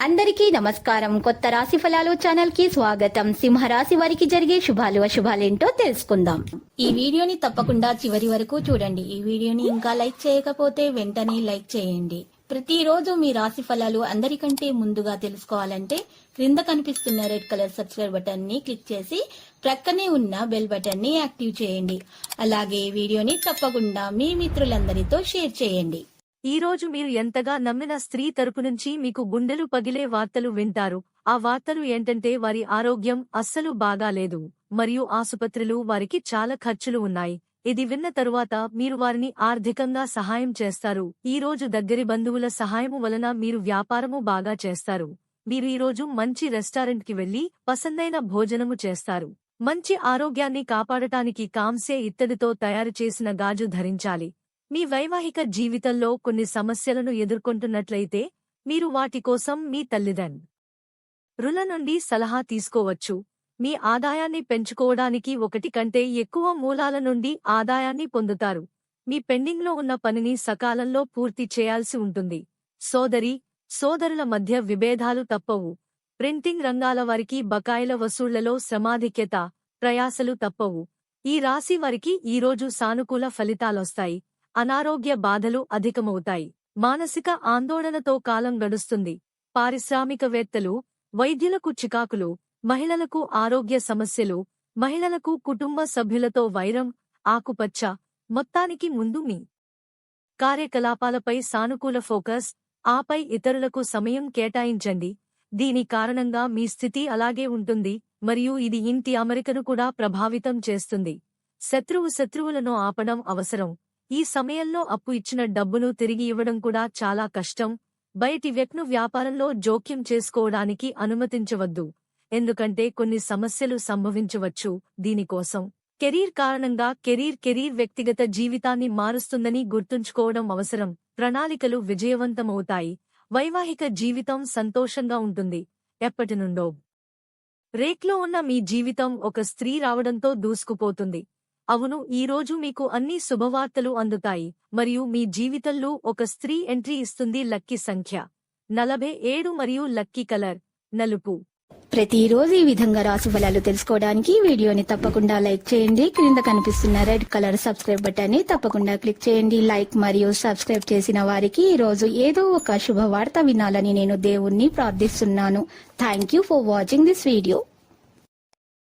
అందరికీ నమస్కారం. కొత్త రాశి ఫలాలు ఛానల్ కి స్వాగతం. సింహరాశి వారికి జరిగే శుభాలు అశుభాలేంటో తెలుసుకుందాం. ఈ వీడియోని తప్పకుండా చివరి వరకు చూడండి. ఈ వీడియోని ఇంకా లైక్ చేయకపోతే వెంటనే లైక్ చేయండి. ప్రతిరోజు మీ రాశి ఫలాలు అందరికంటే ముందుగా తెలుసుకోవాలంటే క్రింద కనిపిస్తున్న రెడ్ కలర్ సబ్స్క్రైబ్ బటన్ ని క్లిక్ చేసి ప్రక్కనే ఉన్న బెల్ బటన్ ని యాక్టివ్ చేయండి. అలాగే వీడియోని తప్పకుండా మీ మిత్రులందరితో షేర్ చేయండి. ఈ రోజు మీరు ఎంతగా నమ్మిన స్త్రీ తరపు నుంచి మీకు గుండెలు పగిలే వార్తలు వింటారు. ఆ వార్తలు ఏంటంటే వారి ఆరోగ్యం అస్సలు బాగాలేదు మరియు ఆసుపత్రులు వారికి చాలా ఖర్చులు ఉన్నాయి. ఇది విన్న తరువాత మీరు వారిని ఆర్థికంగా సహాయం చేస్తారు. ఈ రోజు దగ్గరి బంధువుల సహాయము వలన మీరు వ్యాపారము బాగా చేస్తారు. మీరు ఈ రోజు మంచి రెస్టారెంట్కి వెళ్లి పసందైన భోజనము చేస్తారు. మంచి ఆరోగ్యాన్ని కాపాడటానికి కాంస్య ఇత్తడితో తయారు చేసిన గాజు ధరించాలి. మీ వైవాహిక జీవితంలో కొన్ని సమస్యలను ఎదుర్కొంటున్నట్లయితే మీరు వాటి కోసం మీ తల్లిదండ్రుల నుండి సలహా తీసుకోవచ్చు. మీ ఆదాయాన్ని పెంచుకోవడానికి ఒకటి కంటే ఎక్కువ మూలాల నుండి ఆదాయాన్ని పొందుతారు. మీ పెండింగ్లో ఉన్న పనిని సకాలంలో పూర్తి చేయాల్సి ఉంటుంది. సోదరుల మధ్య విభేదాలు తప్పవు. ప్రింటింగ్ రంగాల వారికి బకాయిల వసూళ్లలో శ్రమాధిక్యత, ప్రయాసలు తప్పవు. ఈ రాశి వారికి ఈరోజు సానుకూల ఫలితాలొస్తాయి. అనారోగ్య బాధలు అధికమవుతాయి. మానసిక ఆందోళనతో కాలం గడుస్తుంది. పారిశ్రామికవేత్తలు, వైద్యులకు చికాకులు, మహిళలకు ఆరోగ్య సమస్యలు, మహిళలకు కుటుంబ సభ్యులతో వైరం, ఆకుపచ్చ. మొత్తానికి ముందు మీ కార్యకలాపాలపై సానుకూల ఫోకస్, ఆపై ఇతరులకు సమయం కేటాయించండి. దీని కారణంగా మీ స్థితి అలాగే ఉంటుంది మరియు ఇది ఇంటి అమరికను కూడా ప్రభావితం చేస్తుంది. శత్రువులను ఆపడం అవసరం. ఈ సమయంలో అప్పు ఇచ్చిన డబ్బును తిరిగి ఇవ్వడం కూడా చాలా కష్టం. బయటి వ్యక్తిను వ్యాపారంలో జోక్యం చేసుకోవడానికి అనుమతించవద్దు, ఎందుకంటే కొన్ని సమస్యలు సంభవించవచ్చు. దీనికోసం కెరీర్ కారణంగా కెరీర్ వ్యక్తిగత జీవితాన్ని మారుస్తుందని గుర్తుంచుకోవడం అవసరం. ప్రణాళికలు విజయవంతమవుతాయి. వైవాహిక జీవితం సంతోషంగా ఉంటుంది. ఎప్పటినుండో రేక్లో ఉన్న మీ జీవితం ఒక స్త్రీ రావడంతో దూసుకుపోతుంది. అవును, ఈరోజు మీకు అన్ని శుభవార్తలు అందుతాయి మరియు మీ జీవితంలో ఒక స్త్రీ ఎంట్రీ ఇస్తుంది. లక్కీ సంఖ్య 47 మరియు లక్కీ కలర్ నలుపు. ప్రతిరోజు ఈ విధంగా రాశి ఫలాలు తెలుసుకోవడానికి వీడియోని తప్పకుండా లైక్ చేయండి. క్రింద కనిపిస్తున్న రెడ్ కలర్ సబ్స్క్రైబ్ బటన్ ని తప్పకుండా క్లిక్ చేయండి. లైక్ మరియు సబ్స్క్రైబ్ చేసిన వారికి ఈ రోజు ఏదో ఒక శుభవార్త వినాలని నేను దేవుణ్ణి ప్రార్థిస్తున్నాను. Thank you for watching this video.